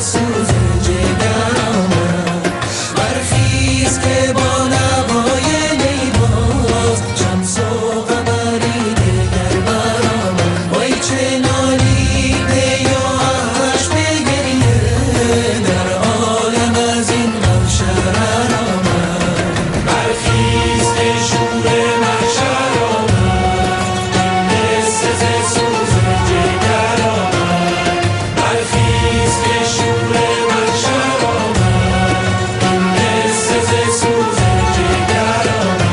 سوز جگرم برخیز که با نوای نیواز شمس و قمری دگر برام وای چه نالیده یا اش بگریه در عالم از این محشر آمد برخیز که شور محشر آمد قصه ز سوز جگر آمد برخیز که شور محشر آمد قصه ز سوز جگر آمد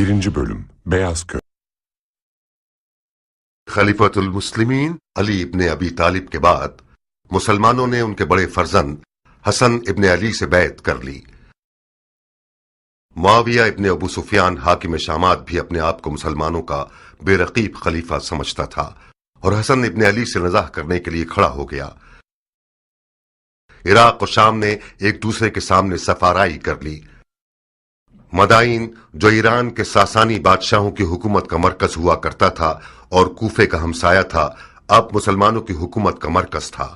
Birinci Bölüm Beyaz Köy खलीफतुल मुस्लिमीन अली इब्ने अबी तालिब के बाद मुसलमानों ने उनके बड़े फर्जंद हसन इब्ने अली से बैत कर ली। मुआविया इब्ने अबू सुफियान हाकिम शामात भी अपने आप को मुसलमानों का बेरकीब खलीफा समझता था और हसन इब्ने अली से नज़ाह करने के लिए खड़ा हो गया। इराक और शाम ने एक दूसरे के सामने सफाराई कर ली। मदाइन जो ईरान के सासानी बादशाहों की हुकूमत का मरकज हुआ करता था और कूफे का हमसाया था, अब मुसलमानों की हुकूमत का मरकज था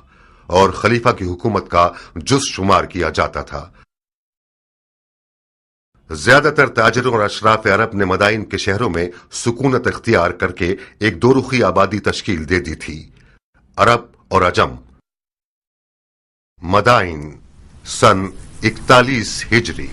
और खलीफा की हुकूमत का जुज़ शुमार किया जाता था। ज्यादातर ताजिरों और अशराफ अरब ने मदाइन के शहरों में सुकूनत इख्तियार करके एक दो रुखी आबादी तश्कील दे दी थी, अरब और अजम। मदाइन सन 41 हिजरी।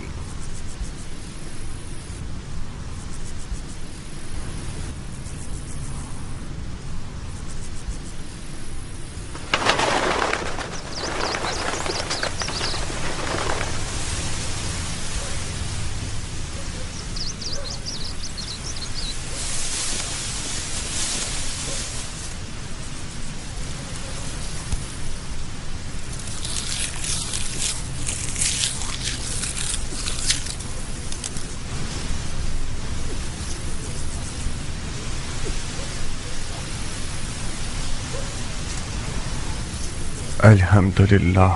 الحمدللہ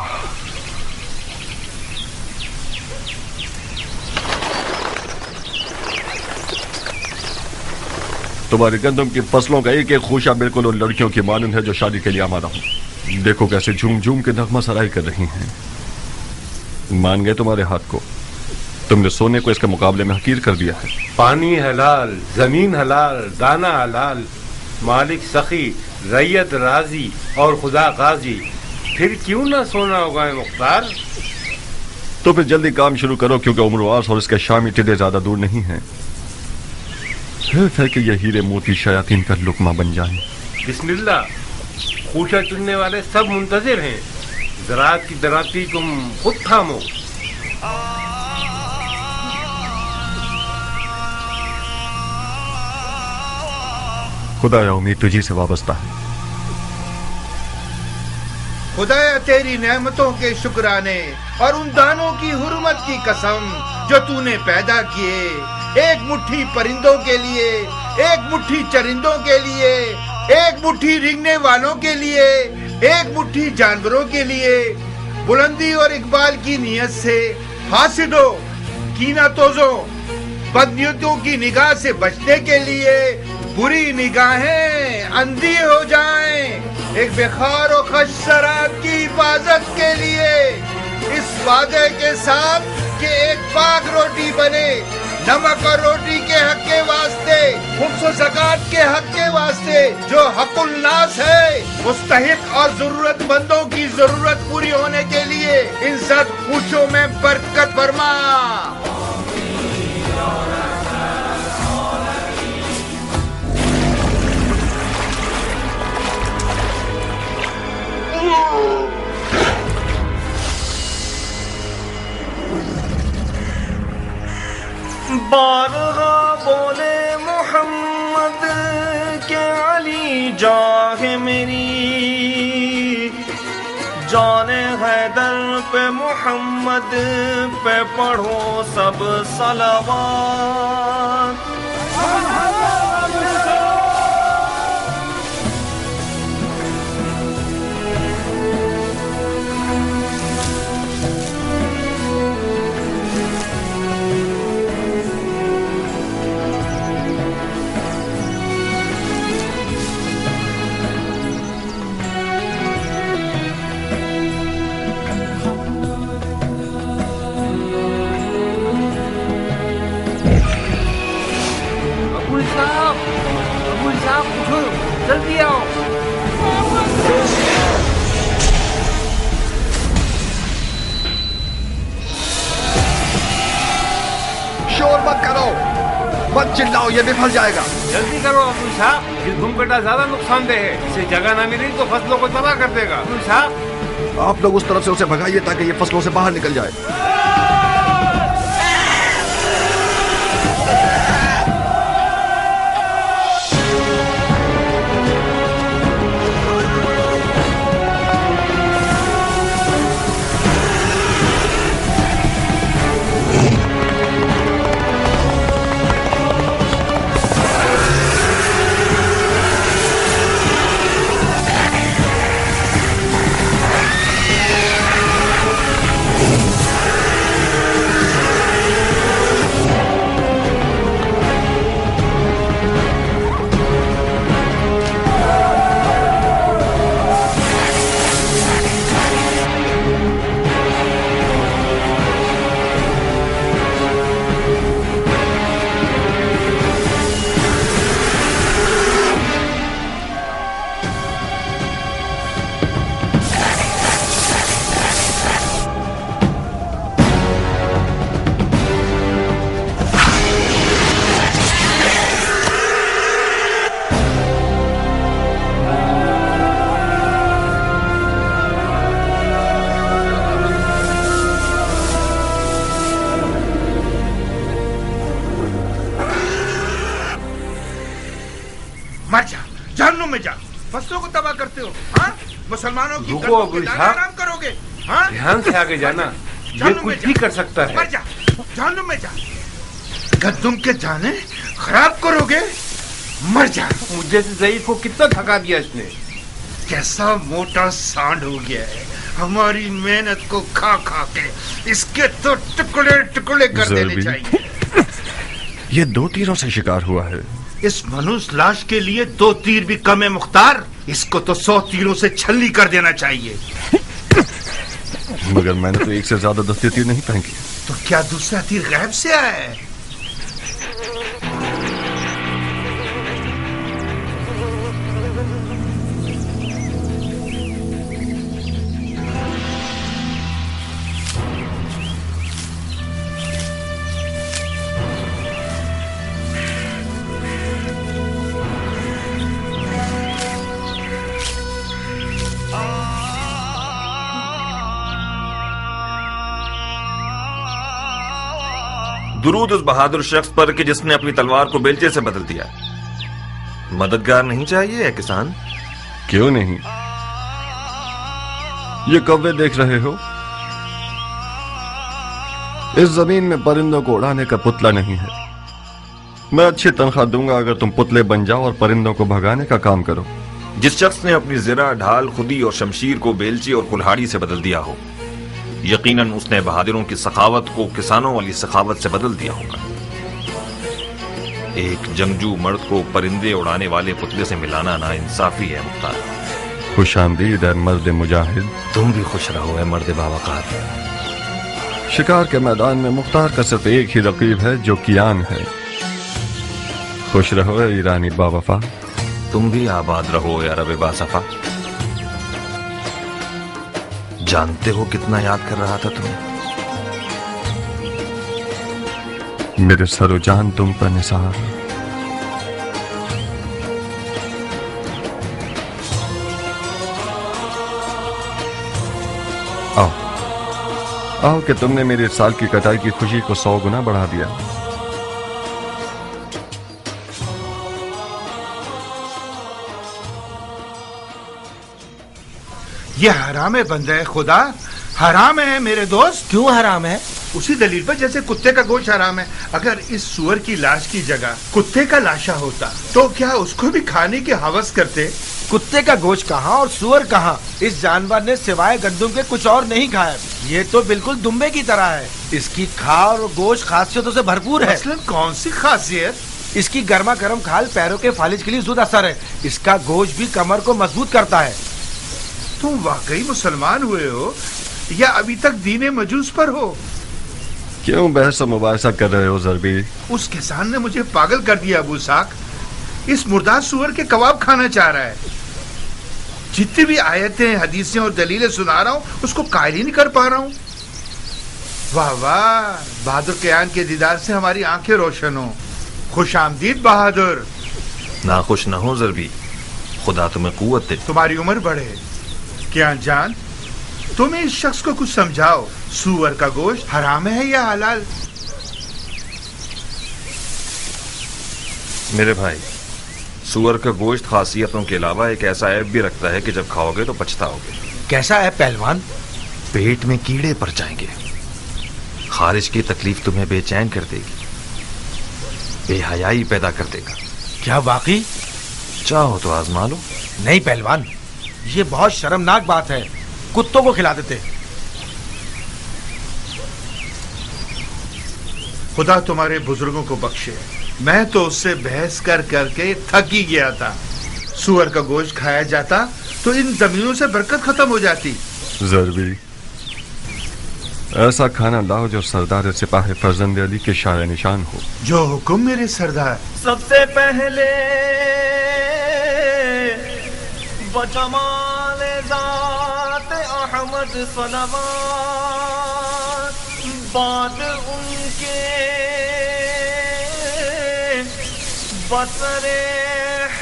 تمہاری گندم کی فصلوں کا ایک ایک خوشہ بالکل ان لڑکیوں کی مانند ہے جو شادی کے لیے آمادہ ہوں۔ دیکھو کیسے جھوم جھوم کے نغمہ سرائی کر رہی ہیں۔ مان گئے تمہارے ہاتھ کو؟ تم نے سونے کو اس کے مقابلے میں حقیر کر دیا ہے۔ پانی حلال، زمین حلال، دانہ حلال، مالک سخی، رعیت راضی اور خدا غازی، پھر کیوں نہ سونا ہوگا مختار؟ تو پھر جلدی کام شروع کرو کیونکہ عمر واس اور اس کے شامی ٹڈے زیادہ دور نہیں ہیں۔ حیف ہے کہ یہ ہیرے موتی شیاطین کا لقمہ بن جائیں۔ بسم اللہ، خوشہ چننے والے سب منتظر ہیں، زراعت کی دراتی تم خود تھامو۔ خدایا امید تجھی سے وابستہ ہے۔ خدایا تیری نعمتوں کے شکرانے اور ان دانوں کی حرمت کی قسم جو تو نے پیدا کیے، ایک مٹھی پرندوں کے لیے، ایک مٹھی چرندوں کے لیے، ایک مٹھی رینگنے والوں کے لیے، ایک مٹھی جانوروں کے لیے، بلندی اور اقبال کی نیت سے حاسدوں، کینہ توزوں، بدنیتوں کی نگاہ سے بچنے کے لیے بری نگاہیں اندھی ہو جائیں، ایک بخار و خش سرات کی حفاظت کے لیے، اس وعدے کے ساتھ کہ ایک پاک روٹی بنے، نمک اور روٹی کے حق کے واسطے، خمس و زکوٰۃ کے حق کے واسطے، جو حق الناس ہے، مستحق اور ضرورت مندوں کی ضرورت پوری ہونے کے لیے ان سب خوشوں میں برکت فرما۔ بارہا بولے محمد کہ علی جاہ میری جان حیدر پہ محمد پہ پڑھو سب صلوات. جلدی آؤ. شور مت کرو, مت چلاؤ, یہ بھی پھنس جائے گا. جلدی کرو ابو صاحب, یہ گھوم کٹا زیادہ نقصان دہ ہے, اسے جگہ نہ ملی تو فصلوں کو تباہ کر دے گا. ابو صاحب آپ لوگ اس طرف سے اسے بھگائیے تاکہ یہ فصلوں سے باہر نکل جائے. مر جا, جہنم میں جا, فصلوں کو تباہ کرتے ہو. ہاں, مسلمانوں کی رکو ابو صاحب, آرام کرو گے. ہاں, دھیان سے آگے جانا, یہ کچھ بھی کر سکتا ہے. مر جا, جہنم میں جا. گندم کے دانے خراب کرو گے, مر جا. مجھے سے ضعیف کو کتنا تھکا دیا اس نے. کیسا موٹا سانڈ ہو گیا ہے, ہماری محنت کو کھا کھا کے اس کے تو ٹکڑے ٹکڑے کر دینے چاہیے. یہ 2 تیروں سے شکار ہوا ہے. اس منوس لاش کے لیے 2 تیر بھی کم ہے مختار. اس کو تو 100 تیروں سے چھلی کر دینا چاہیے. مگر میں نے تو 1 سے زیادہ دستے تیر نہیں پھینکی. تو کیا دوسرا تیر غیب سے آیا ہے؟ درود اس بہادر شخص پر کہ جس نے اپنی تلوار کو بیلچے سے بدل دیا. مددگار نہیں چاہیے اے کسان؟ کیوں نہیں؟ یہ کوے دیکھ رہے ہو, اس زمین میں پرندوں کو اڑانے کا پتلا نہیں ہے. میں اچھی تنخواہ دوں گا اگر تم پتلے بن جاؤ اور پرندوں کو بھگانے کا کام کرو. جس شخص نے اپنی زرہ, ڈھال, خودی اور شمشیر کو بیلچے اور کلہاڑی سے بدل دیا ہو, یقیناً اس نے بہادروں کی سخاوت کو کسانوں والی سخاوت سے بدل دیا ہوگا. ایک جنگجو مرد کو پرندے اڑانے والے پتلے سے ملانا ناانصافی ہے مختار. خوش آمدید اے مرد مجاہد. تم بھی خوش رہو اے مرد باوقار. شکار کے میدان میں مختار کا صرف ایک ہی رقیب ہے جو کیان ہے. خوش رہو اے ایرانی باوفا. تم بھی آباد رہو اے عرب باصفا. جانتے ہو کتنا یاد کر رہا تھا تمہیں. میرے سر و جان تم پر نثار. آؤ آؤ کہ تم نے میرے سال کی کٹائی کی خوشی کو 100 گنا بڑھا دیا. یہ حرام بندہ خدا حرام ہے میرے دوست. کیوں حرام ہے؟ اسی دلیل پر جیسے کتے کا گوشت حرام ہے. اگر اس سور کی لاش کی جگہ کتے کا لاشا ہوتا تو کیا اس کو بھی کھانے کی ہوس کرتے؟ کتے کا گوشت کہاں اور سور کہاں؟ اس جانور نے سوائے گندم کے کچھ اور نہیں کھایا. یہ تو بالکل دمبے کی طرح ہے. اس کی کھال اور گوشت خاصیتوں سے بھرپور ہے. مثلاً کون سی خاصیت؟ اس کی گرما گرم کھال پیروں کے فالج کے لیے زود اثر ہے. اس کا گوشت بھی کمر کو مضبوط کرتا ہے. تم واقعی مسلمان ہوئے ہو یا ابھی تک دین مجوس پر ہو؟ کیوں بحث و مباحثہ کر رہے ہو ضربی؟ اس کسان نے مجھے پاگل کر دیا ابو اسحاق. اس مردار سور کے کباب کھانا چاہ رہا ہے. جتنی بھی آیتیں حدیثیں اور دلیلیں سنا رہا ہوں اس کو قائل ہی نہیں کر پا رہا ہوں. واہ واہ، بہادر کیان کے دیدار سے ہماری آنکھیں روشن ہوں. خوش آمدید بہادر. ناخوش نہ ہو ضربی، خدا تمہیں قوت دے. تمہاری عمر بڑھے. کیان جان، تم اس شخص کو کچھ سمجھاؤ. سور کا گوشت حرام ہے یا حلال؟ میرے بھائی، سور کا گوشت خاصیتوں کے علاوہ ایک ایسا عیب بھی رکھتا ہے کہ جب کھاؤ گے تو پچھتاؤ گے. کیسا ہے پہلوان؟ پیٹ میں کیڑے پڑ جائیں گے. خارج کی تکلیف تمہیں بے چین کر دے گی، بے حیائی پیدا کر دے گا. کیا واقعی؟ چاہو تو آزما لو. نہیں پہلوان، یہ بہت شرمناک بات ہے. کتوں کو کھلا دیتے. خدا تمہارے بزرگوں کو بخشے. میں تو اس سے بحث کر کر کے تھک ہی گیا تھا. سور کا گوشت کھایا جاتا تو ان زمینوں سے برکت ختم ہو جاتی. ضربی، ایسا کھانا لاؤ جو سردار سپاہ فرزند علی کے شاہ نشان ہو. جو حکم میرے سردار. سب سے پہلے بجمال ذات احمد صلوات، بعد ان کے بصر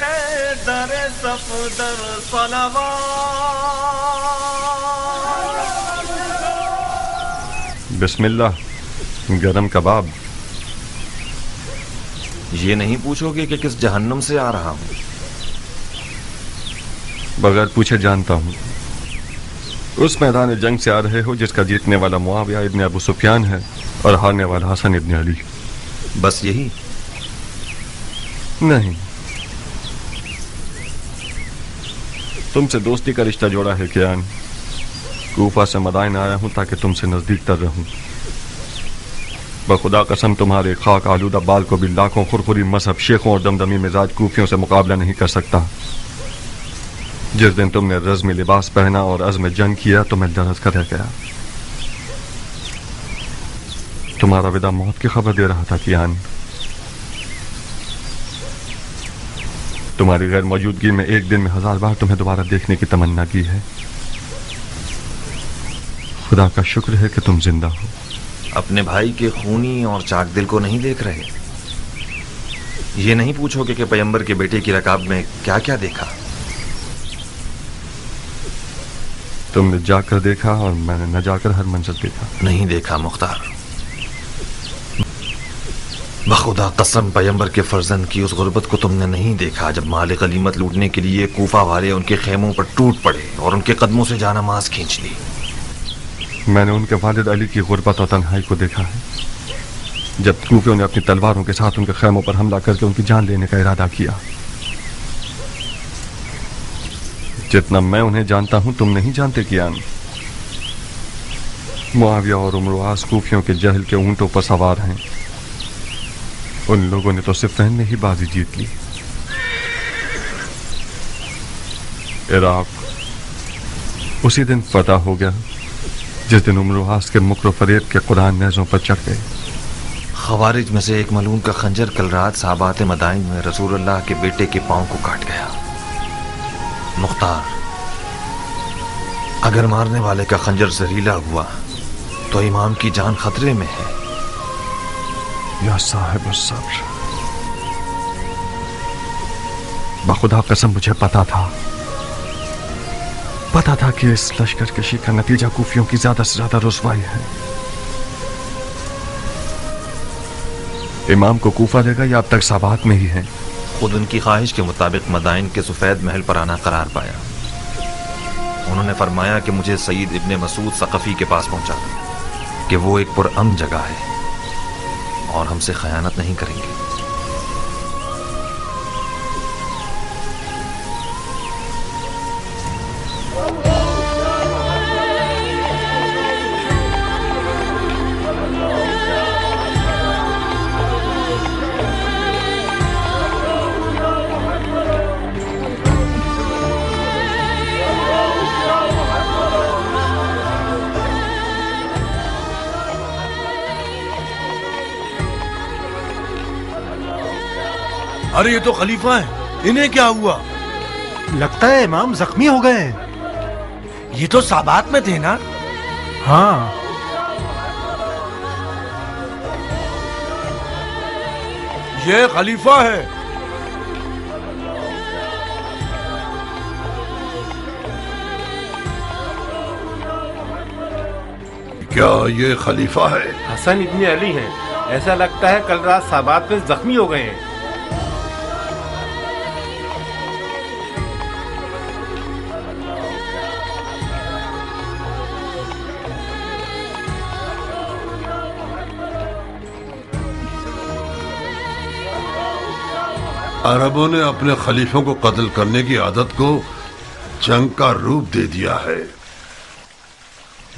حیدر صفدر صلوات. بسم اللہ. گرم کباب. یہ نہیں پوچھو گے کہ کس جہنم سے آ رہا ہوں. بغیر پوچھے جانتا ہوں. اس میدان جنگ سے آ رہے ہو جس کا جیتنے والا معاویہ ابن ابو سفیان ہے اور ہارنے والا حسن ابن علی. بس یہی؟ نہیں، تم سے دوستی کا رشتہ جوڑا ہے کیان. کوفہ سے مدائن آیا ہوں تاکہ تم سے نزدیک تر رہوں. بخدا قسم تمہارے خاک آلودہ بال کو بھی لاکھوں خرخری مذہب شیخوں اور دمدمی مزاج کوفیوں سے مقابلہ نہیں کر سکتا. جس دن تم نے رزمی لباس پہنا اور عزم جنگ کیا تو میں درس کر رہ گیا. تمہارا وداع موت کی خبر دے رہا تھا کیان. تمہاری غیر موجودگی میں ایک دن میں 1000 بار تمہیں دوبارہ دیکھنے کی تمنا کی ہے. خدا کا شکر ہے کہ تم زندہ ہو. اپنے بھائی کے خونی اور چاک دل کو نہیں دیکھ رہے. یہ نہیں پوچھو کہ پیغمبر کے بیٹے کی رکاب میں کیا کیا دیکھا. تم نے جا کر دیکھا اور میں نے نہ جا کر ہر منظر دیکھا. نہیں دیکھا مختار. بخدا قسم پیغمبر کے فرزند کی اس غربت کو تم نے نہیں دیکھا جب مال غنیمت لوٹنے کے لیے کوفہ والے ان کے خیموں پر ٹوٹ پڑے اور ان کے قدموں سے جانماز کھینچ لی. میں نے ان کے والد علی کی غربت اور تنہائی کو دیکھا ہے جب کوفیوں نے اپنی تلواروں کے ساتھ ان کے خیموں پر حملہ کر کے ان کی جان لینے کا ارادہ کیا. جتنا میں انہیں جانتا ہوں تم نہیں جانتے کیان. معاویہ اور امرواز کوفیوں کے جہل کے اونٹوں پر سوار ہیں. ان لوگوں نے تو صفین میں ہی بازی جیت لی. عراق اسی دن فتح ہو گیا جس دن امرواز کے مکر و فریب کے قرآن نیزوں پر چڑھ گئے. خوارج میں سے ایک ملعون کا خنجر کل رات صحابات مدائن میں رسول اللہ کے بیٹے کے پاؤں کو کاٹ گیا. مختار، اگر مارنے والے کا خنجر زہریلا ہوا تو امام کی جان خطرے میں ہے. یا صاحب الصبر، بخدا قسم مجھے پتا تھا کہ اس لشکر کشی کا نتیجہ کوفیوں کی زیادہ سے زیادہ رسوائی ہے. امام کو کوفہ دے گا یا اب تک سابات میں ہی ہیں؟ خود ان کی خواہش کے مطابق مدائن کے سفید محل پر آنا قرار پایا. انہوں نے فرمایا کہ مجھے سعید ابن مسعود ثقفی کے پاس پہنچا کہ وہ ایک پرامن جگہ ہے اور ہم سے خیانت نہیں کریں گے۔ ارے یہ تو خلیفہ ہیں، انہیں کیا ہوا؟ لگتا ہے امام زخمی ہو گئے ہیں۔ یہ تو سابات میں تھے نا؟ ہاں، یہ خلیفہ ہے۔ کیا یہ خلیفہ ہے؟ حسن ابن علی ہیں، ایسا لگتا ہے کل رات سابات میں زخمی ہو گئے ہیں۔ عربوں نے اپنے خلیفوں کو قتل کرنے کی عادت کو جنگ کا روپ دے دیا ہے۔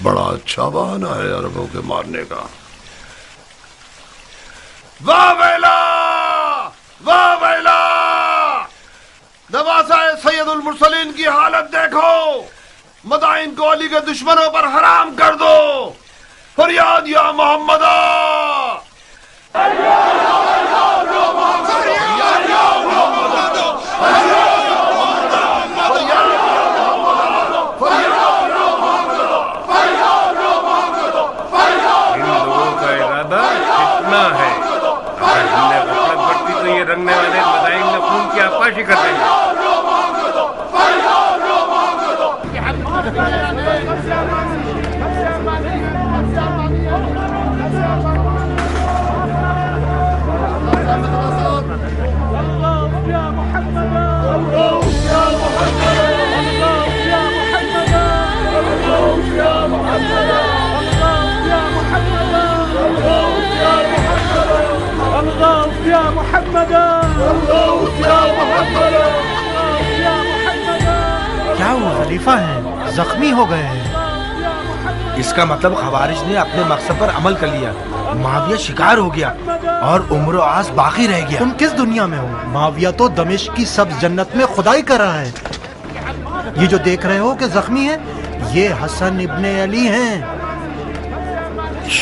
بڑا اچھا بہانہ ہے عربوں کے مارنے کا۔ واہ ویلا، واہ ویلا، نواسہ سید المرسلین کی حالت دیکھو، مدائن کو علی کے دشمنوں پر حرام کر دو، فریاد یا محمد۔ رنگنے والے مدائن میں خون کی آپاشی کرتے ہیں۔ کیا وہ خلیفہ ہیں؟ زخمی ہو گئے ہیں۔ اس کا مطلب خوارج نے اپنے مقصد پر عمل کر لیا، معاویہ شکار ہو گیا اور عمر و عاص باقی رہ گیا۔ تم کس دنیا میں ہو؟ معاویہ تو دمشق کی سبز جنت میں خدائی کر رہا ہے۔ یہ جو دیکھ رہے ہو کہ زخمی ہیں، یہ حسن ابن علی ہیں۔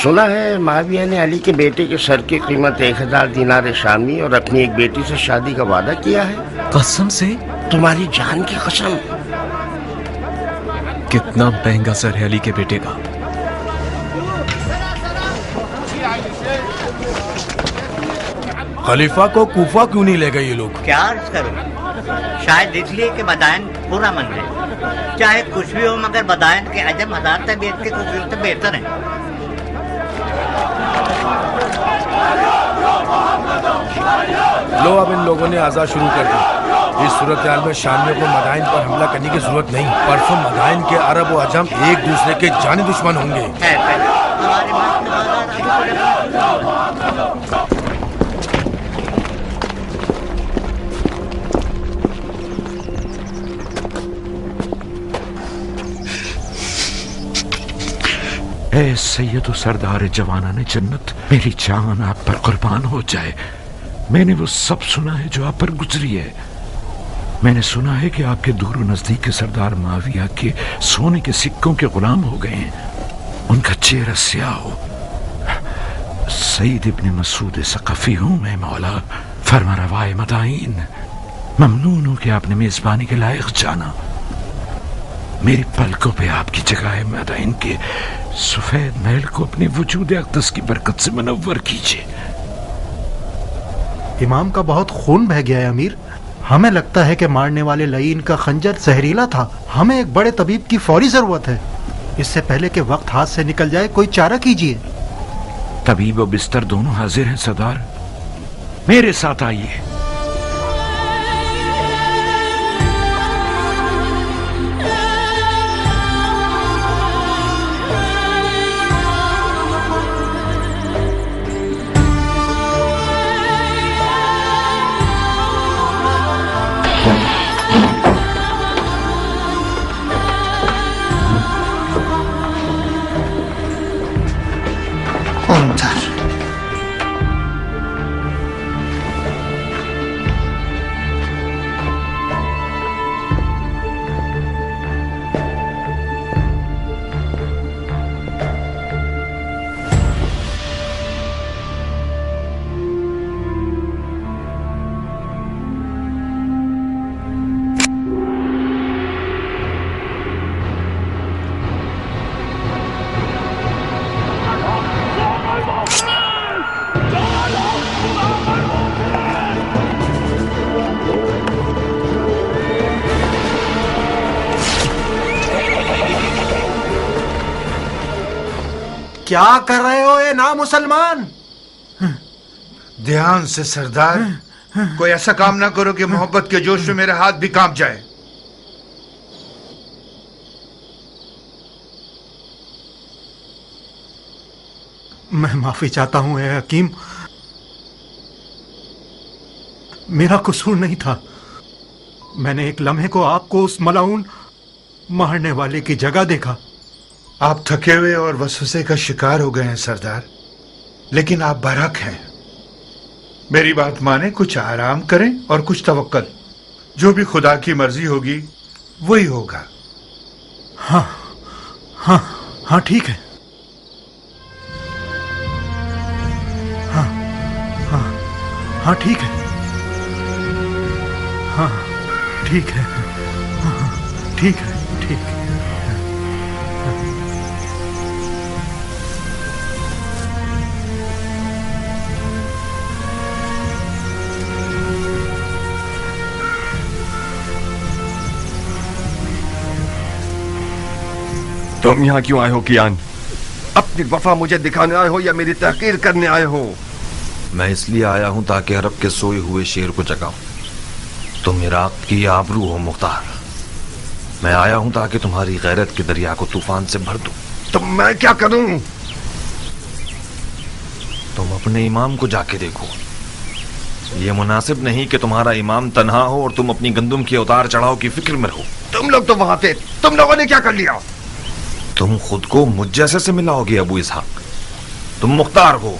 سنا ہے معاویہ نے علی کے بیٹے کے سر کی قیمت 1000 دینار شامی اور اپنی ایک بیٹی سے شادی کا وعدہ کیا ہے۔ قسم سے؟ تمہاری جان کی قسم۔ کتنا مہنگا سر ہے علی کے بیٹے کا۔ خلیفہ کو کوفہ کیوں نہیں لے گئے یہ لوگ؟ کیا عرض کروں، شاید اس لیے کہ مدائن پورا من ہے۔ چاہے کچھ بھی ہو مگر مدائن کے عجم 1000 طبیعت کے خوبیوں سے بہتر ہیں۔ لو اب ان لوگوں نے آزاد شروع کر دی۔ اس صورتحال میں شامیوں کو مدائن پر حملہ کرنے کی ضرورت نہیں۔ پرسوں مدائن کے عرب و عجم ایک دوسرے کے جانی دشمن ہوں گے۔ اے سید و سردار جوانان جنت، میری جان آپ پر قربان ہو جائے۔ میں نے وہ سب سنا ہے جو آپ پر گزری ہے۔ میں نے سنا ہے کہ آپ کے دور و نزدیک کے سردار معاویہ کے سونے کے سکوں کے غلام ہو گئے ہیں، ان کا چہرہ سیاہ ہو۔ سعید ابن مسعود ثقفی ہوں میں مولا، فرما روائے مدائن۔ ممنون ہوں کہ آپ نے میزبانی کے لائق جانا۔ میری پلکوں پہ آپ کی جگہ ہے مدائن کے سفید محل کو اپنے وجود اقدس کی برکت سے منور کیجیے۔ امام کا بہت خون بہہ گیا ہے امیر۔ ہمیں لگتا ہے کہ مارنے والے لعین کا خنجر زہریلا تھا۔ ہمیں ایک بڑے طبیب کی فوری ضرورت ہے۔ اس سے پہلے کہ وقت ہاتھ سے نکل جائے کوئی چارہ کیجیے۔ طبیب و بستر دونوں حاضر ہیں سردار، میرے ساتھ آئیے۔ क्या कर रहे हो ये ना मुसलमान? ध्यान से सरदार, कोई ऐसा काम ना करो कि मोहब्बत के जोश में मेरे हाथ भी कांप जाए। मैं माफी चाहता हूं ए हकीम, मेरा कसूर नहीं था। मैंने एक लम्हे को आपको उस मलाउन मारने वाले की जगह देखा। आप थके हुए और वसवसे का शिकार हो गए हैं सरदार, लेकिन आप बरहक हैं। मेरी बात माने, कुछ आराम करें और कुछ तवक्कल। जो भी खुदा की मर्जी होगी वही होगा। हाँ हाँ हाँ ठीक है। हाँ हाँ हाँ ठीक है। हाँ ठीक है। हाँ ठीक है, ठीक है। तुम यहाँ क्यों आए हो कियान? अपनी वफा मुझे दिखाने आए हो या मेरी तहकीर करने आए हो? मैं इसलिए आया हूं ताकि अरब के सोए हुए शेर को जगाऊं। तुम इराक की आबरू हो मुख्तार। मैं आया हूं ताकि तुम्हारी गैरत के दरिया को तूफान से भर दूं। तो मैं क्या करूं? तुम अपने इमाम को जाके देखो। ये मुनासिब नहीं कि तुम्हारा इमाम तन्हा हो और तुम अपनी गंदुम के उतार चढ़ाव की फिक्र में रहो। तुम लोग तो वहां थे, तुम लोगों ने क्या कर लिया? तुम खुद को मुझ जैसे से मिलाओगे अबू इसहाक। तुम मुख्तार हो,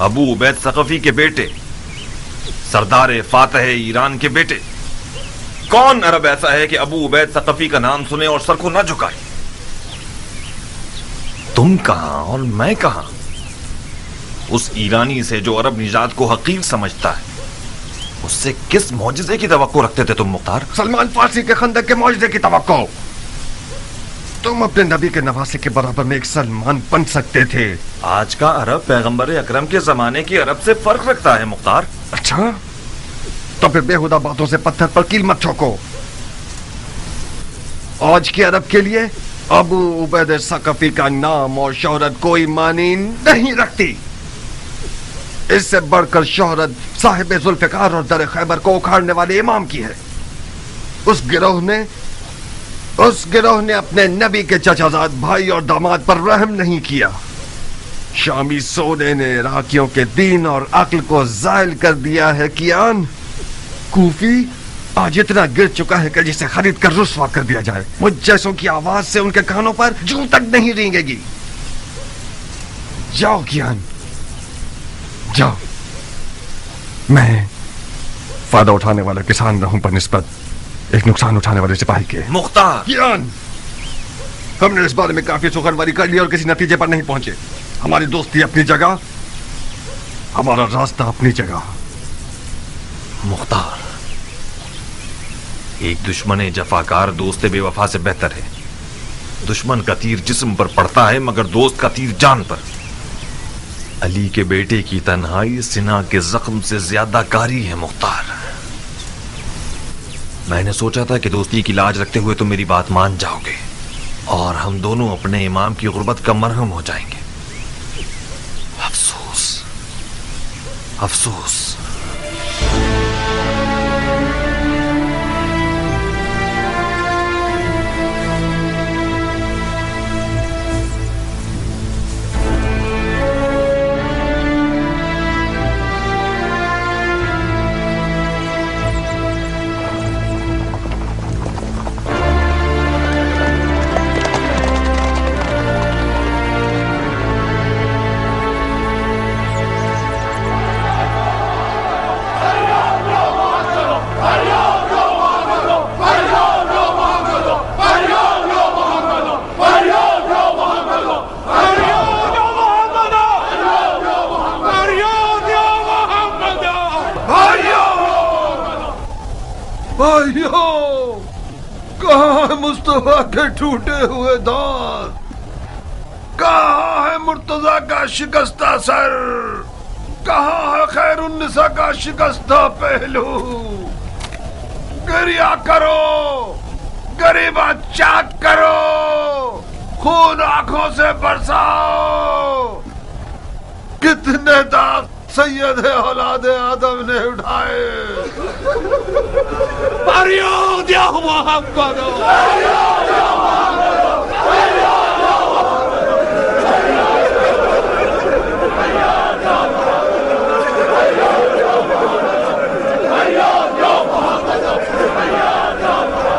अबू उबैद सकफी के बेटे, सरदार फातह ईरान के बेटे। कौन अरब ऐसा है कि अबू उबैद सकफी का नाम सुने और सर को न झुकाए? तुम कहां और मैं कहां? उस ईरानी से जो अरब निजात को हकीर समझता है, उससे किस मौजिजे की तवक्को रखते थे तुम मुख्तार? सलमान फारसी के खंदक के मौजिजे की तवक्को। तुम अपने नबी के नवासे के बराबर में एक सलमान बन सकते थे। आज का अरब पैगंबर अकरम के जमाने के अरब से फर्क रखता है मुख्तार। अच्छा, तो फिर बेहुदा बातों से पत्थर पर कील मत ठोको। आज के अरब के लिए अबू उबैद सकफी का नाम और शोहरत कोई मानी नहीं रखती। इससे बढ़कर शोहरत साहिब जुल्फिकार और दर खैबर को उखाड़ने वाले इमाम की है। उस गिरोह ने अपने नबी के चचाजाद भाई और दामाद पर रहम नहीं किया। शामी सोने ने इराकियों के दीन और अक्ल को जायल कर दिया है। कियान, कूफी आज इतना गिर चुका है कि जिसे खरीद कर रुस्वा कर दिया जाए। मुझ जैसों की आवाज से उनके कानों पर जूं तक नहीं रेंगेगी। जाओ कियान, जाओ। मैं फायदा उठाने वाला किसान रहूं पर निस्बत एक नुकसान उठाने वाले सिपाही के। मुख्तार, कियान, हमने इस बारे में काफी सुखनवारी कर ली और किसी नतीजे पर नहीं पहुंचे। हमारी दोस्ती अपनी जगह, हमारा रास्ता अपनी जगह। मुख्तार, एक दुश्मन जफाकार दोस्त बेवफा से बेहतर है। दुश्मन का तीर जिस्म पर पड़ता है मगर दोस्त का तीर जान पर। अली के बेटे की तन्हाई सिना के जख्म से ज्यादा कारी है मुख्तार। मैंने सोचा था कि दोस्ती की लाज रखते हुए तुम मेरी बात मान जाओगे और हम दोनों अपने इमाम की गुर्बत का मरहम हो जाएंगे। अफसोस, अफसोस। मुस्तफा के टूटे हुए दांत? कहाँ है मुर्तजा का शिकस्ता सर? कहाँ है खैरुन्निसा का शिकस्ता पहलू? गिरिया करो, गरीबा चाक करो, खून आंखों से बरसाओ। कितने दाग सैयद औलाद आदम ने उठाए। فریاد یا محمد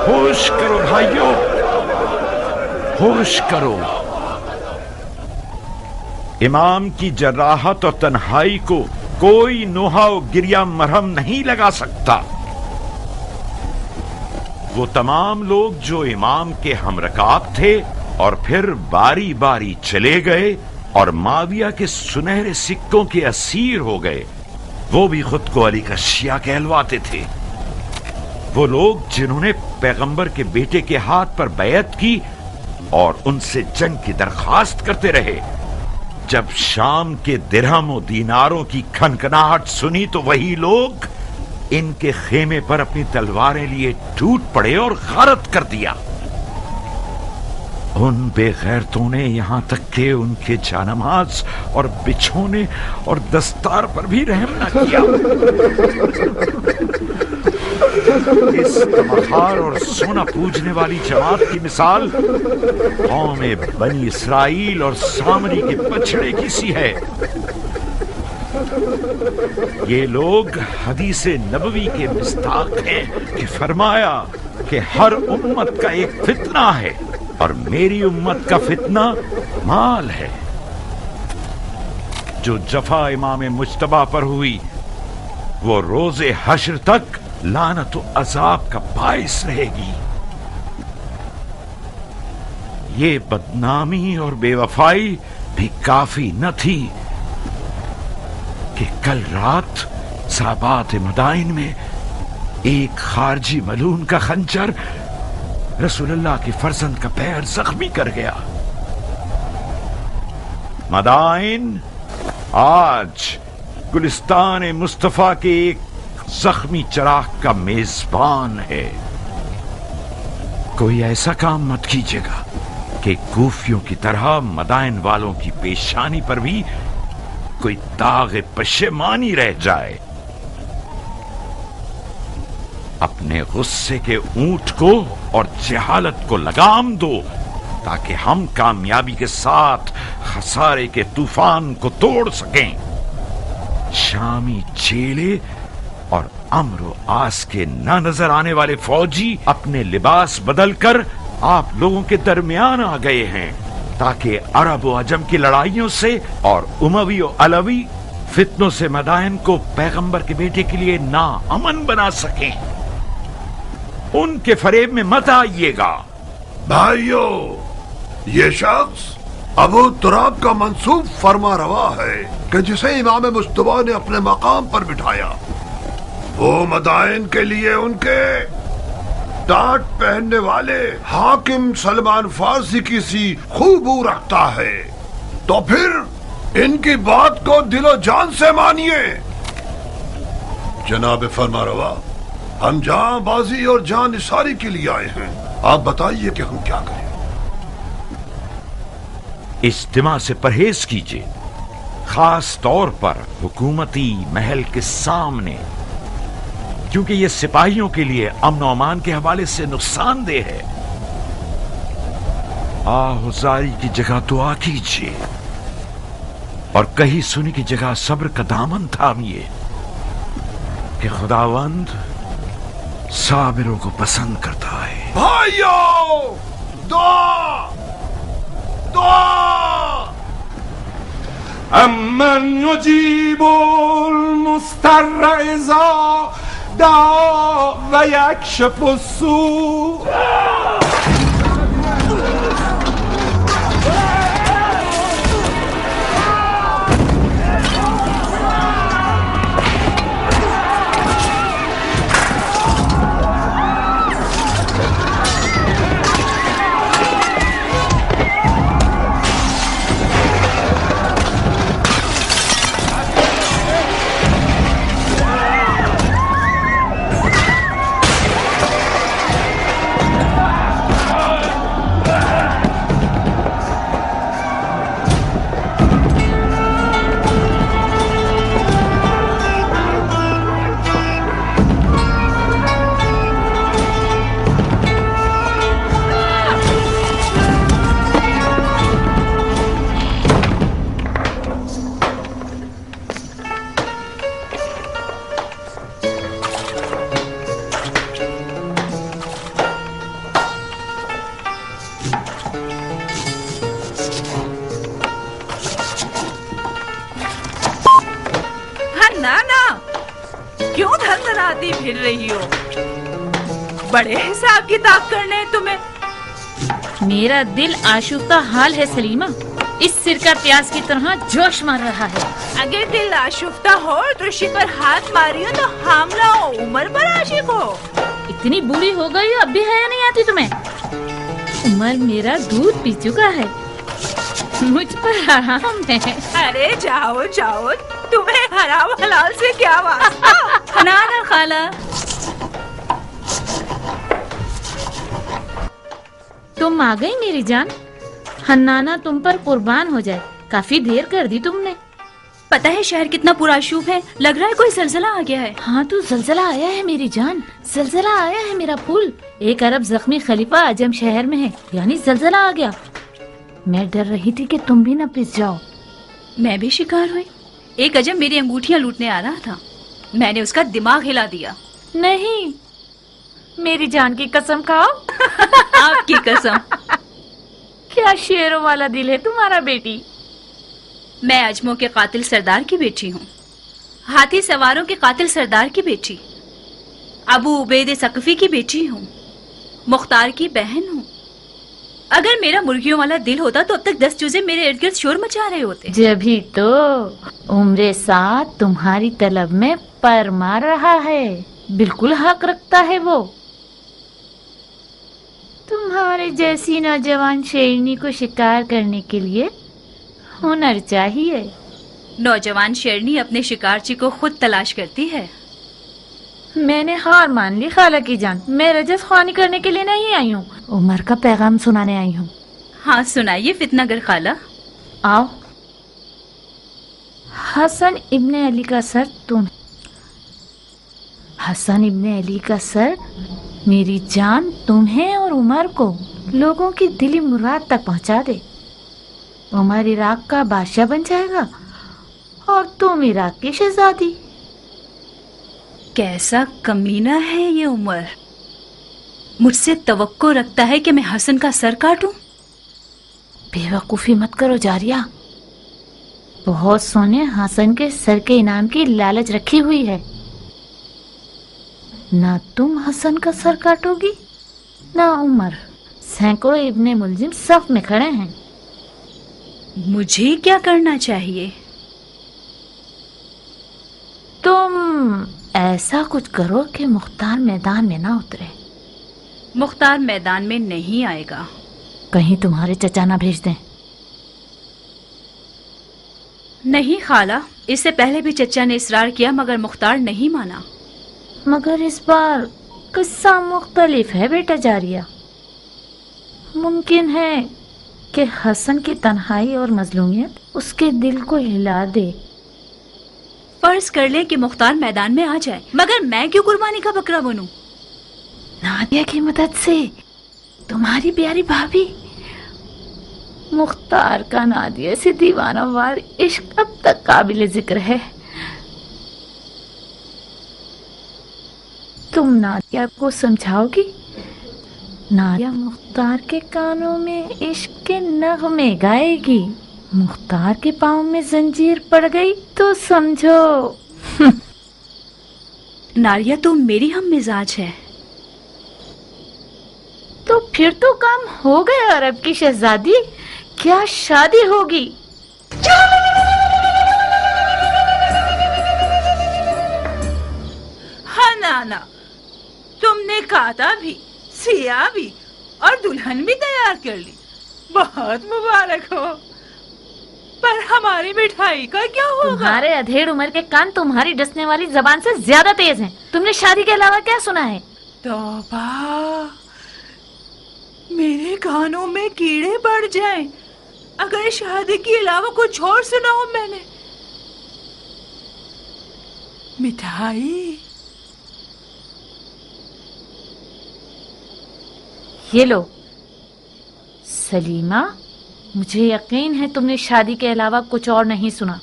ہوش کرو بھائیو، ہوش کرو۔ امام کی جراحت اور تنہائی کو کوئی نوحہ و گریہ مرہم نہیں لگا سکتا۔ وہ تمام لوگ جو امام کے ہمرکاب تھے اور پھر باری باری چلے گئے اور معاویہ کے سنہرے سکوں کے اسیر ہو گئے، وہ بھی خود کو علی کا شیعہ کہلواتے تھے۔ وہ لوگ جنہوں نے پیغمبر کے بیٹے کے ہاتھ پر بیعت کی اور ان سے جنگ کی درخواست کرتے رہے، جب شام کے درہم و دیناروں کی کھنکھناہٹ سنی تو وہی لوگ ان کے خیمے پر اپنی تلواریں لیے ٹوٹ پڑے اور غارت کر دیا۔ ان بے غیرتوں نے یہاں تک کہ ان کے جانماز اور بچھونے اور دستار پر بھی رحم نہ کیا۔ اس تمخار اور سونا پوجنے والی جماعت کی مثال قوم بنی اسرائیل اور سامری کے بچڑے کی سی ہے۔ یہ لوگ حدیث نبوی کے مصداق ہیں کہ فرمایا کہ ہر امت کا ایک فتنہ ہے اور میری امت کا فتنہ مال ہے۔ جو جفا امام مجتبی پر ہوئی وہ روز حشر تک لعنت و عذاب کا باعث رہے گی۔ یہ بدنامی اور بے وفائی بھی کافی نہ تھی کہ کل رات صحابات مدائن میں ایک خارجی ملعون کا خنجر رسول اللہ کے فرزند کا پیر زخمی کر گیا۔ مدائن آج گلستان مصطفیٰ کے ایک زخمی چراغ کا میزبان ہے۔ کوئی ایسا کام مت کیجیے گا کہ کوفیوں کی طرح مدائن والوں کی پیشانی پر بھی کوئی داغ پشیمانی رہ جائے۔ اپنے غصے کے اونٹ کو اور جہالت کو لگام دو تاکہ ہم کامیابی کے ساتھ خسارے کے طوفان کو توڑ سکیں۔ شامی چیلے اور امر و آس کے نہ نظر آنے والے فوجی اپنے لباس بدل کر آپ لوگوں کے درمیان آ گئے ہیں تاکہ عرب و عجم کی لڑائیوں سے اور اموی و علوی فتنوں سے مدائن کو پیغمبر کے بیٹے کے لیے ناامن بنا سکیں۔ ان کے فریب میں مت آئیے گا۔ بھائیو، یہ شخص ابو تراب کا منسوب فرما روا ہے کہ جسے امام مجتبی نے اپنے مقام پر بٹھایا، وہ مدائن کے لیے ان کے ٹاٹ پہننے والے حاکم سلمان فارسی کی سی خوبو رکھتا ہے، تو پھر ان کی بات کو دل و جان سے مانیے۔ جناب فرما روا، ہم جان بازی اور جان نثاری کے لیے آئے ہیں، آپ بتائیے کہ ہم کیا کریں۔ اجتماع سے پرہیز کیجیے، خاص طور پر حکومتی محل کے سامنے، کیونکہ یہ سپاہیوں کے لیے امن و امان کے حوالے سے نقصان دہ ہے۔ آہوزاری کی جگہ دعا کیجیے اور کہیں سنی کی جگہ صبر کا دامن تھامیے کہ خداوند صابروں کو پسند کرتا ہے۔ بھائیو، دعا دعا۔ امن یجیب المضطر اذا دعا و یکشف السوء۔ भांति फिर रही हो। बड़े हिसाब किताब करने हैं तुम्हें। मेरा दिल आशुफ्ता हाल है सलीमा, इस सिर का प्याज की तरह जोश मार रहा है। अगर दिल आशुफ्ता हो और तुलसी पर हाथ मारियो तो हमला हो, उमर पर आशिक हो। इतनी बुरी हो गई अब भी हया नहीं आती तुम्हें? उमर मेरा दूध पी चुका है, मुझ पर हराम है। अरे जाओ जाओ, तुम्हें हराम हलाल से क्या वास्ता। ना ना खाला, तुम आ गई मेरी जान। हन्नाना तुम पर कुर्बान हो जाए, काफी देर कर दी तुमने। पता है शहर कितना पुराशूब है, लग रहा है कोई जलजला आ गया है। हाँ तो जलजला आया है मेरी जान, जलजला आया है मेरा फूल। एक अरब जख्मी खलीफा अजम शहर में है, यानी जलजला आ गया। मैं डर रही थी कि तुम भी न पिस जाओ। मैं भी शिकार हुई। एक अजम मेरी अंगूठियां लूटने आ रहा था, मैंने उसका दिमाग हिला दिया। नहीं, मेरी जान की कसम खाओ। आपकी कसम। क्या शेरों वाला दिल है तुम्हारा बेटी। मैं अजमों के कातिल सरदार की बेटी हूँ, हाथी सवारों के कातिल सरदार की बेटी, अबू उबैद सकफी की बेटी हूँ, मुख्तार की बहन हूँ। अगर मेरा मुर्गियों वाला दिल होता तो अब तक 10 चूजे मेरे इर्द गिर्द शोर मचा रहे होते। जभी तो उम्र साथ तुम्हारी तलब में पर मार रहा है, बिल्कुल हक रखता है वो। तुम्हारे जैसी नौजवान शेरनी को शिकार करने के लिए हुनर चाहिए। नौजवान शेरनी अपने शिकारची को खुद तलाश करती है। मैंने हार मान ली खाला की जान, मैं रजस ख्वानी करने के लिए नहीं आई हूँ, उमर का पैगाम सुनाने आई हूँ। हाँ सुनाइए फितनागर खाला। आओ। हसन इब्ने अली का सर तुम। हसन इब्ने अली का सर मेरी जान तुम्हें और उमर को लोगों की दिली मुराद तक पहुंचा दे। उमर इराक का बादशाह बन जाएगा और तुम इराक की शहजादी। कैसा कमीना है ये उमर, मुझसे तवक्को रखता है कि मैं हसन का सर काटूं। बेवकूफी मत करो जारिया, बहुत सोने हसन के सर के इनाम की लालच रखी हुई है। ना तुम हसन का सर काटोगी ना उमर। सैकड़ों इब्ने मुलजिम सफ में खड़े हैं। मुझे क्या करना चाहिए? तुम ऐसा कुछ करो कि मुख्तार मैदान में ना उतरे। मुख्तार मैदान में नहीं आएगा। कहीं तुम्हारे चचा ना भेज दें। नहीं खाला, इससे पहले भी चचा ने इसरार किया मगर मुख्तार नहीं माना। मगर इस बार किस्सा मुख्तलिफ है बेटा जारिया। मुमकिन है कि हसन की तन्हाई और मजलूमियत उसके दिल को हिला दे। फर्ज कर ले कि मुख्तार मैदान में आ जाए, मगर मैं क्यों कुर्बानी का बकरा बनूं? नादिया की मदद से तुम्हारी प्यारी भाभी। मुख्तार का नादिया से दीवाना वार इश्क अब तक काबिल जिक्र है। तुम नादिया को समझाओगी? नादिया मुख्तार के कानों में इश्क के नगमे गाएगी। मुख्तार के पाँव में जंजीर पड़ गई तो समझो। नारिया तो मेरी हम मिजाज है। तो फिर तो काम हो गया अरब की शहजादी, क्या शादी होगी? हाँ नाना, तुमने काता भी, सिया भी और दुल्हन भी तैयार कर ली। बहुत मुबारक हो। पर हमारी मिठाई का क्या होगा? तुम्हारे अधेड़ उम्र के कान तुम्हारी डसने वाली जबान से ज्यादा तेज हैं। तुमने शादी के अलावा क्या सुना है? तौबा, मेरे कानों में कीड़े पड़ जाएं अगर शादी के अलावा कुछ और सुना हो मैंने। मिठाई ये लो सलीमा, मुझे यकीन है तुमने शादी के अलावा कुछ और नहीं सुना।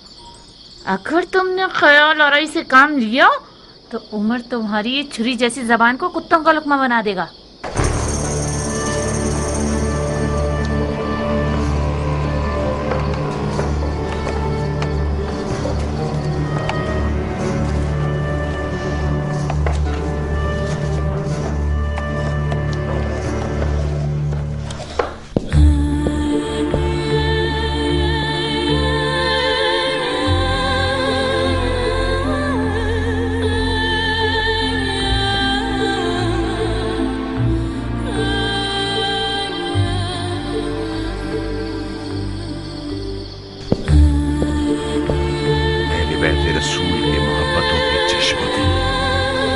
अगर तुमने ख्याल और से काम लिया तो उमर तुम्हारी ये छुरी जैसी जबान को कुत्तों का लुकमा बना देगा।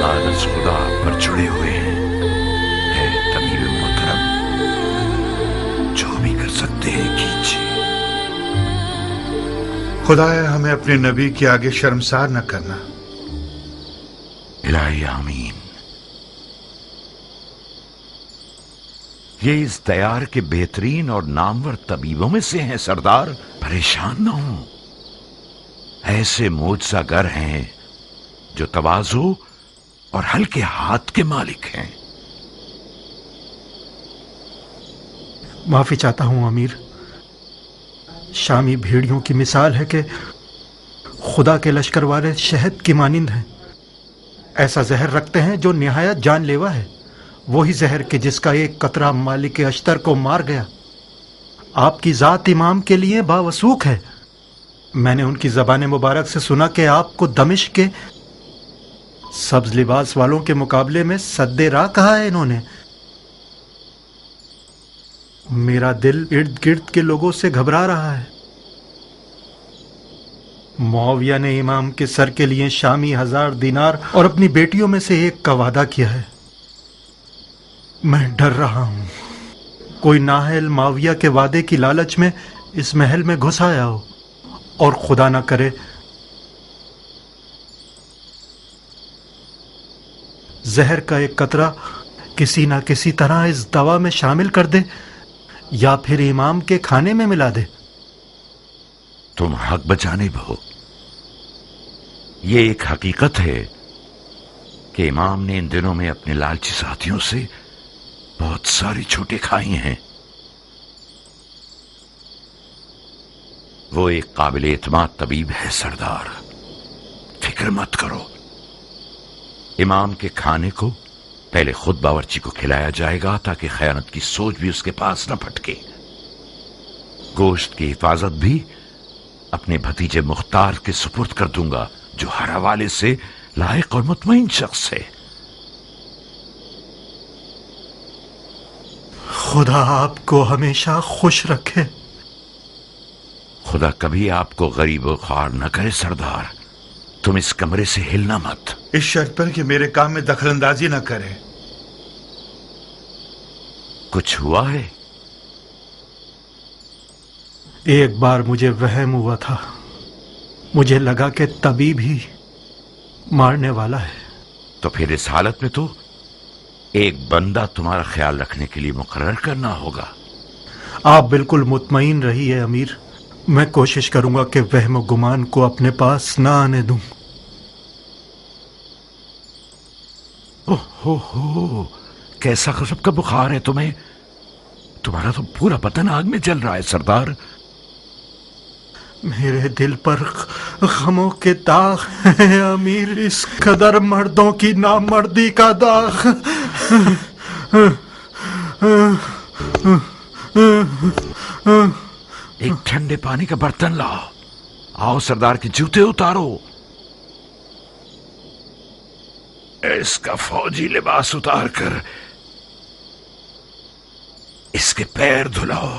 लानत खुदा पर चढ़े हुए हैं। है तबीब मोहतरम, जो भी कर सकते हैं कीजिए। खुदाया हमें अपने नबी के आगे शर्मसार न करना। इलाही आमीन। ये इस दयार के बेहतरीन और नामवर तबीबों में से हैं सरदार। परेशान न हो, ऐसे मोजज़ागर हैं जो तवाज़ु और हल्के हाथ के मालिक हैं। माफी चाहता हूं अमीर। शामी भेड़ियों की मिसाल है कि खुदा के लश्कर वाले शहद की मानिंद हैं। ऐसा जहर रखते हैं जो निहायत जानलेवा है, वही जहर के जिसका एक कतरा मालिक अश्तर को मार गया। आपकी जात इमाम के लिए बावसूख है। मैंने उनकी ज़बान मुबारक से सुना कि आपको दमिश्क के सब्ज लिबास वालों के मुकाबले में सद्दे राह कहा है इन्होंने। मेरा दिल इर्द गिर्द के लोगों से घबरा रहा है। मुआविया ने इमाम के सर के लिए शामी 1000 दिनार और अपनी बेटियों में से एक का वादा किया है। मैं डर रहा हूं कोई नाहल मुआविया के वादे की लालच में इस महल में घुस आया हो और खुदा ना करे जहर का एक कतरा किसी ना किसी तरह इस दवा में शामिल कर दे या फिर इमाम के खाने में मिला दे। तुम हक बचाने हो। ये एक हकीकत है कि इमाम ने इन दिनों में अपने लालची साथियों से बहुत सारी छूटें खाई हैं। वो एक काबिल एतमाद तबीब है सरदार, फिक्र मत करो। इमाम के खाने को पहले खुद बावर्ची को खिलाया जाएगा ताकि खयानत की सोच भी उसके पास न फटके। गोश्त की हिफाजत भी अपने भतीजे मुख्तार के सुपुर्द कर दूंगा, जो हर हवाले से लायक और मुतमईन शख्स है। खुदा आपको हमेशा खुश रखे। खुदा कभी आपको गरीब और ख्वार न करे सरदार। तुम इस कमरे से हिलना मत। इस शर्त पर कि मेरे काम में दखलंदाजी न करे। कुछ हुआ है? एक बार मुझे वहम हुआ था, मुझे लगा कि तबीब ही मारने वाला है। तो फिर इस हालत में तो एक बंदा तुम्हारा ख्याल रखने के लिए मुकर्रर करना होगा। आप बिल्कुल मुतमईन रहिए अमीर। मैं कोशिश करूंगा कि वहम गुमान को अपने पास ना आने दूं। ओहो, कैसा गजब का बुखार है तुम्हें। तुम्हारा तो पूरा बदन आग में जल रहा है सरदार। मेरे दिल पर गमों के दाग हैं अमीर, इस कदर मर्दों की नामर्दी का दाग। एक ठंडे पानी का बर्तन लाओ। आओ सरदार के जूते उतारो। इसका फौजी लिबास उतार कर इसके पैर धुलाओ।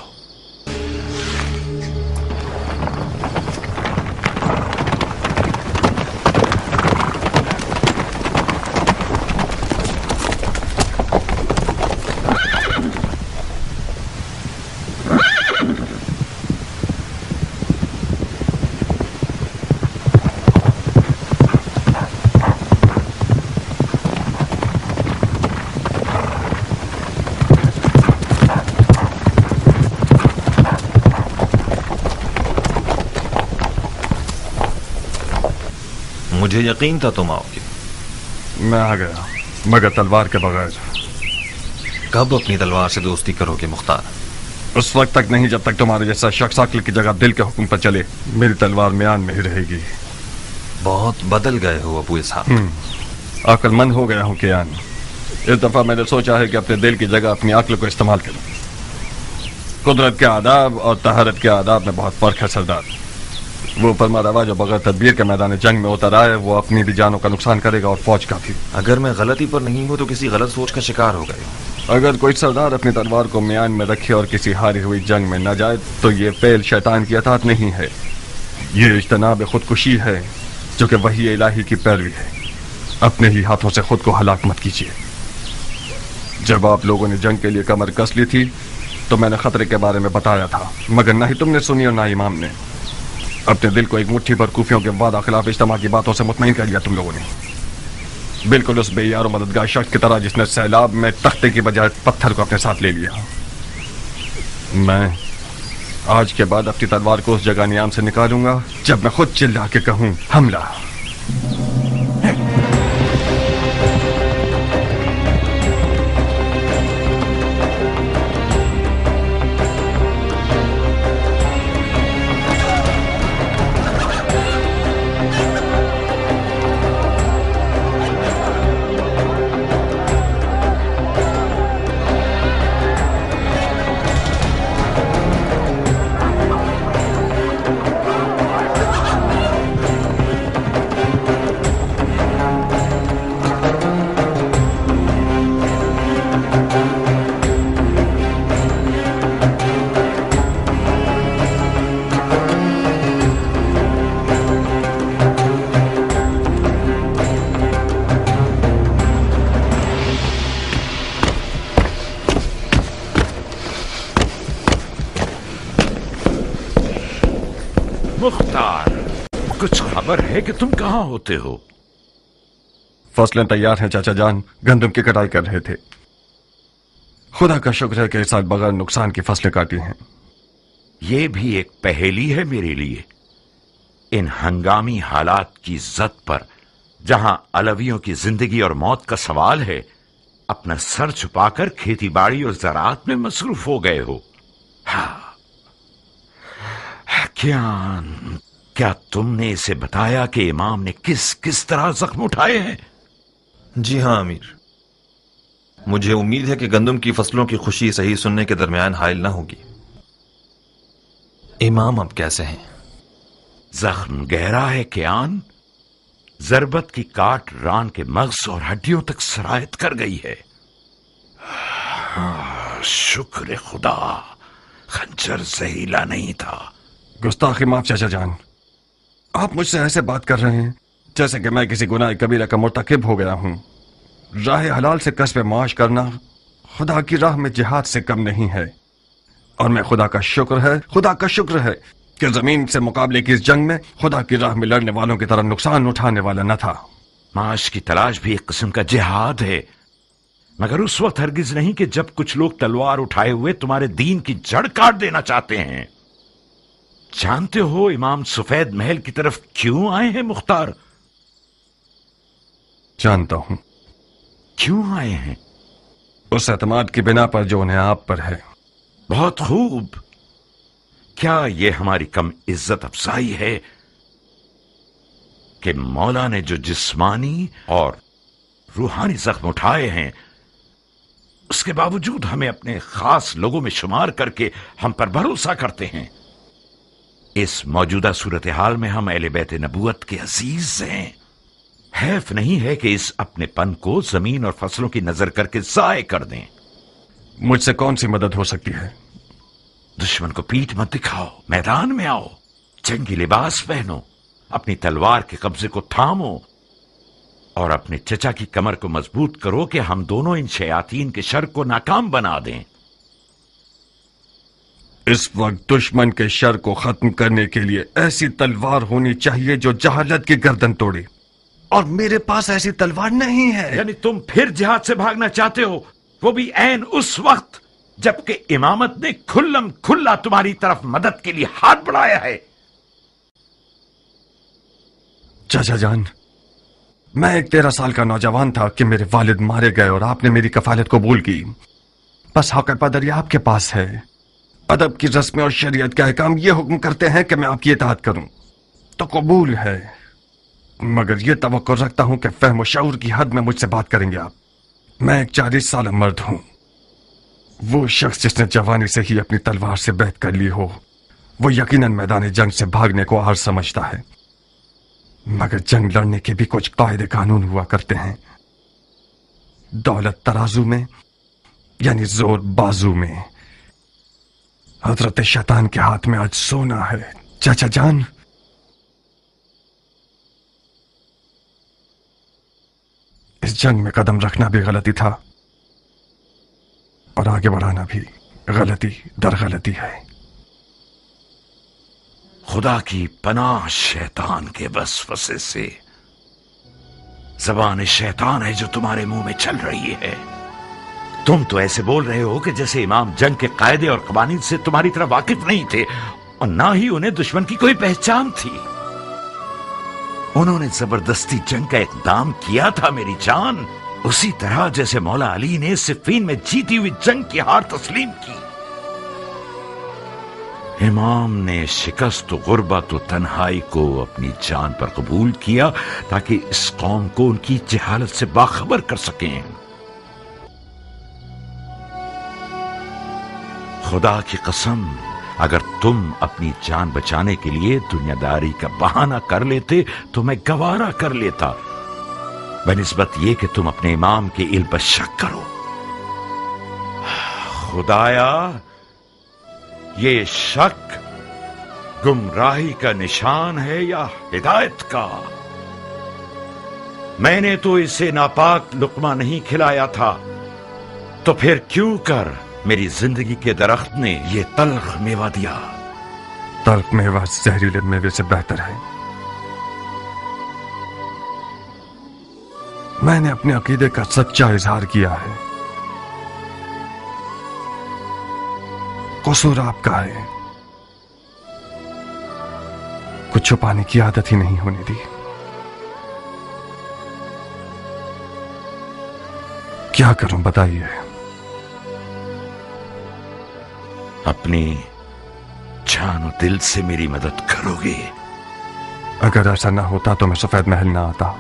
मुझे यकीन था तुम आओगे। मैं आ गया, मगर तलवार के बगैर। कब अपनी तलवार से दोस्ती करोगे मुख्तार? उस वक्त तक नहीं जब तक तुम्हारे जैसा शख्स अक्ल की जगह दिल के हुक्म पर चले। मेरी तलवार म्यान में ही रहेगी। बहुत बदल गए हो अबू इसहाक। अक्लमंद हो गया हूँ कियान। इस दफा मैंने सोचा है कि अपने दिल की जगह अपनी अक्ल को इस्तेमाल करूँ। कुदरत के आदाब और तहारत के आदाब में बहुत फर्क है सरदार। वो फरमा रवा जो बगैर तदबीर के मैदान जंग में उतर आए, वो अपनी भी जानों का नुकसान करेगा और फौज का भी। अगर मैं गलती पर नहीं हूं तो किसी गलत सोच का शिकार हो गए। अगर कोई सरदार अपनी तलवार को म्यान में रखे और किसी हारी हुई जंग में न जाए तो ये फेल शैतान की अताअत नहीं है, ये इज्तनाब खुदकुशी है जो कि वही इलाही की पैरवी है। अपने ही हाथों से खुद को हलाक मत कीजिए। जब आप लोगों ने जंग के लिए कमर कस ली थी तो मैंने खतरे के बारे में बताया था, मगर ना ही तुमने सुनी और ना इमाम ने। अपने दिल को एक मुट्ठी भर कूफियों के वादा खिलाफ इज्तिमा की बातों से मुतमईन कर लिया तुम लोगों ने, बिल्कुल उस बेयार और मददगार शख्स की तरह जिसने सैलाब में तख्ते की बजाय पत्थर को अपने साथ ले लिया। मैं आज के बाद अपनी तलवार को उस जगह नियाम से निकालूंगा जब मैं खुद चिल्ला के कहूं हमला। मुख्तार, कुछ खबर है कि तुम कहाँ होते हो? फसलें तैयार हैं चाचा जान, गंदम की कटाई कर रहे थे। खुदा का शुक्र है कि इस साल बगैर नुकसान की फसलें काटी हैं। ये भी एक पहेली है मेरे लिए। इन हंगामी हालात की इज्जत पर, जहां अलवियों की जिंदगी और मौत का सवाल है, अपना सर छुपाकर खेती बाड़ी और ज़राअत में मसरूफ हो गए हो। हाँ, क्या तुमने इसे बताया कि इमाम ने किस किस तरह जख्म उठाए हैं? जी हाँ अमीर, मुझे उम्मीद है कि गंदम की फसलों की खुशी सही सुनने के दरमियान हायल न होगी। इमाम अब कैसे हैं? जख्म गहरा है कियान। जरबत की काट रान के मग़ज़ और हड्डियों तक सरायत कर गई है। शुक्र खुदा, खंजर जहीला नहीं था। गुस्ताखी माफ चाचा जान, आप मुझसे ऐसे बात कर रहे हैं जैसे कि मैं किसी गुनाह कबीरा का मुर्तकिब हो गया हूं। राह हलाल से कसब माश करना खुदा की राह में जिहाद से कम नहीं है, और मैं खुदा का शुक्र है कि जमीन से मुकाबले की इस जंग में खुदा की राह में लड़ने वालों की तरह नुकसान उठाने वाला न था। माश की तलाश भी एक किस्म का जिहाद है, मगर उस वक्त हरगिज नहीं कि जब कुछ लोग तलवार उठाए हुए तुम्हारे दीन की जड़ काट देना चाहते हैं। जानते हो इमाम सफेद महल की तरफ क्यों आए हैं मुख्तार? जानता हूं। क्यों आए हैं? उस एतमाद की बिना पर जो उन्हें आप पर है। बहुत खूब। क्या यह हमारी कम इज्जत अफजाई है कि मौला ने जो जिस्मानी और रूहानी जख्म उठाए हैं, उसके बावजूद हमें अपने खास लोगों में शुमार करके हम पर भरोसा करते हैं। इस मौजूदा सूरत हाल में हम अहले बैत नबूवत के अजीज हैं। हैफ नहीं है कि इस अपनेपन को जमीन और फसलों की नजर करके जाय कर दें। मुझसे कौन सी मदद हो सकती है? दुश्मन को पीठ मत दिखाओ, मैदान में आओ, जंगी लिबास पहनो, अपनी तलवार के कब्जे को थामो और अपने चचा की कमर को मजबूत करो कि हम दोनों इन शयातीन के शर को नाकाम बना दें। इस वक्त दुश्मन के शर को खत्म करने के लिए ऐसी तलवार होनी चाहिए जो जहालत की गर्दन तोड़े, और मेरे पास ऐसी तलवार नहीं है। यानी तुम फिर जिहाद से भागना चाहते हो, वो भी ऐन उस वक्त जबकि इमामत ने खुल्लम खुल्ला तुम्हारी तरफ मदद के लिए हाथ बढ़ाया है। चाचा जान, मैं एक 13 साल का नौजवान था कि मेरे वालिद मारे गए और आपने मेरी कफालत कबूल की। बस हक पदरी आपके पास है। अदब की रस्में और शरीयत के अहकाम ये हुक्म करते हैं कि मैं आपकी इताअत करूं, तो कबूल है, मगर ये तवक्को रखता हूं कि फहम शऊर की हद में मुझसे बात करेंगे आप। मैं एक 40 साल मर्द हूं। वो शख्स जिसने जवानी से ही अपनी तलवार से बैत कर ली हो, वो यकीनन मैदान जंग से भागने को आर समझता है, मगर जंग लड़ने के भी कुछ कायदे कानून हुआ करते हैं। दौलत तराजू में यानी जोर बाजू में। हजरत शैतान के हाथ में आज सोना है चाचा जान। इस जंग में कदम रखना भी गलती था और आगे बढ़ाना भी गलती दर गलती है। खुदा की पनाह शैतान के वसवसे से। ज़बान शैतान है जो तुम्हारे मुंह में चल रही है। तुम तो ऐसे बोल रहे हो कि जैसे इमाम जंग के कायदे और कवानीन से तुम्हारी तरह वाकिफ नहीं थे और ना ही उन्हें दुश्मन की कोई पहचान थी। उन्होंने जबरदस्ती जंग का इक़दाम किया था मेरी जान, उसी तरह जैसे मौला अली ने सिफ़ीन में जीती हुई जंग की हार तस्लीम की। इमाम ने शिकस्त गुर्बत और तन्हाई को अपनी जान पर कबूल किया ताकि इस कौम को उनकी जहालत से बाखबर कर सकें। खुदा की कसम, अगर तुम अपनी जान बचाने के लिए दुनियादारी का बहाना कर लेते तो मैं गवारा कर लेता, बनिस्बत ये कि तुम अपने इमाम के इल्म पर शक करो। खुदाया, ये शक गुमराही का निशान है या हिदायत का? मैंने तो इसे नापाक लुक्मा नहीं खिलाया था, तो फिर क्यों कर मेरी जिंदगी के दरख्त ने ये तल्ख मेवा दिया? तल्ख मेवा जहरीले मेवे से बेहतर है। मैंने अपने अकीदे का सच्चा इजहार किया है। कसूर आपका है, कुछ छुपाने की आदत ही नहीं होने दी। क्या करूं बताइए? अपनी जान और दिल से मेरी मदद करोगे? अगर ऐसा ना होता तो मैं सफेद महल ना आता।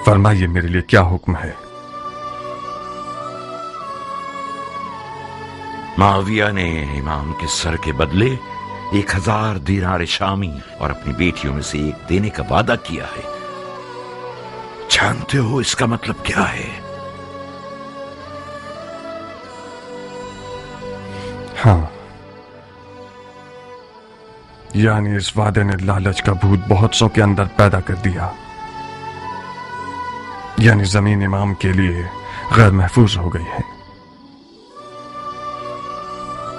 फरमाइए मेरे लिए क्या हुक्म है? माविया ने इमाम के सर के बदले 1000 दीनार शामी और अपनी बेटियों में से एक देने का वादा किया है। जानते हो इसका मतलब क्या है? हाँ, यानी इस वादे ने लालच का भूत बहुत सौ के अंदर पैदा कर दिया। यानी जमीन इमाम के लिए गैर महफूज हो गई है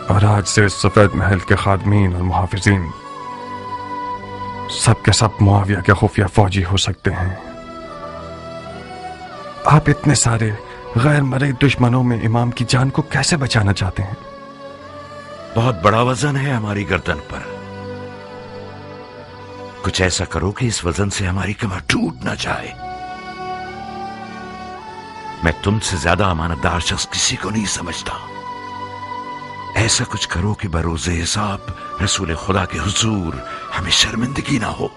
और आज से इस सफेद महल के खादमीन और मुहाफिजीन सब के सब मुआविया के खुफिया फौजी हो सकते हैं। आप इतने सारे गैर मरे दुश्मनों में इमाम की जान को कैसे बचाना चाहते हैं? बहुत बड़ा वजन है हमारी गर्दन पर। कुछ ऐसा करो कि इस वजन से हमारी कमर टूट ना जाए। मैं तुमसे ज्यादा अमानतदार शख्स किसी को नहीं समझता। ऐसा कुछ करो कि बरोज़े हिसाब रसूल खुदा के हुजूर हमें शर्मिंदगी ना हो।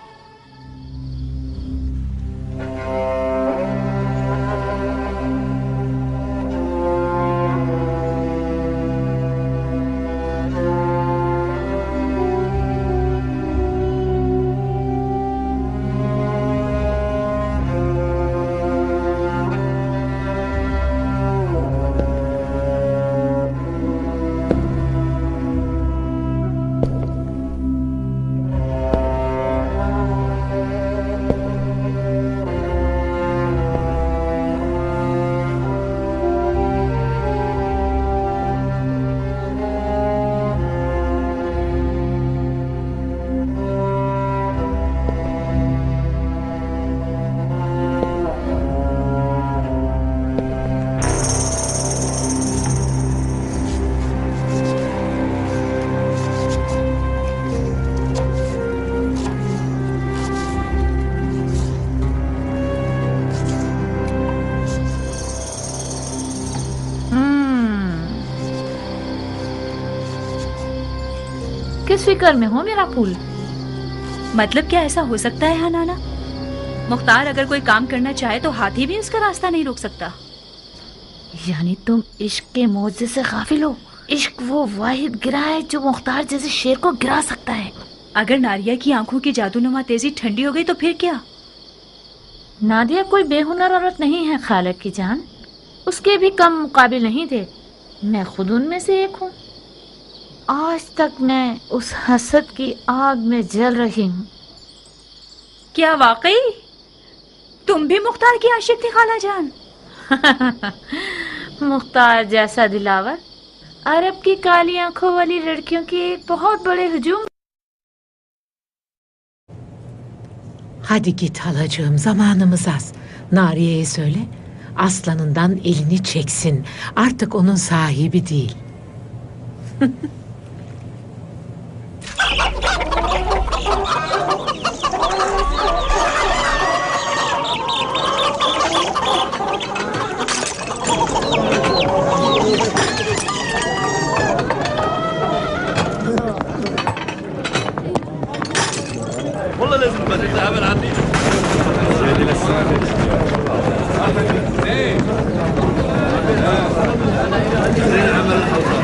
किस फिक्र में हो मेरा फूल? मतलब क्या ऐसा हो सकता है हनाना? मुख्तार अगर कोई काम करना चाहे तो हाथी भी उसका रास्ता नहीं रोक सकता। यानी तुम इश्क के मौजे से गाफिल हो। इश्क वो वाहिद गिरा है जो मुख्तार जैसे शेर को गिरा सकता है। अगर नादिया की आंखों की जादूनुमा तेजी ठंडी हो गई तो फिर क्या? नादिया कोई बेहुनर औरत नहीं है खालिक की जान, उसके भी कम मुकाबिल नहीं थे। मैं खुद उनमें से एक हूँ। आज तक मैं उस हसद की आग में जल रही हूँ। क्या वाकई? तुम भी मुख्तार की आशिक थी खाला जान? मुख्तार जैसा दिलावर अरब की काली आंखों वाली लड़कियों की एक बहुत बड़े hücum. Hadi git halacığım, zamanımız az. Nariye'ye söyle, aslanından elini çeksin. Artık onun sahibi değil. والله لازم بدك تقابل عني. زيادة للسنة. زي عمل الحوض.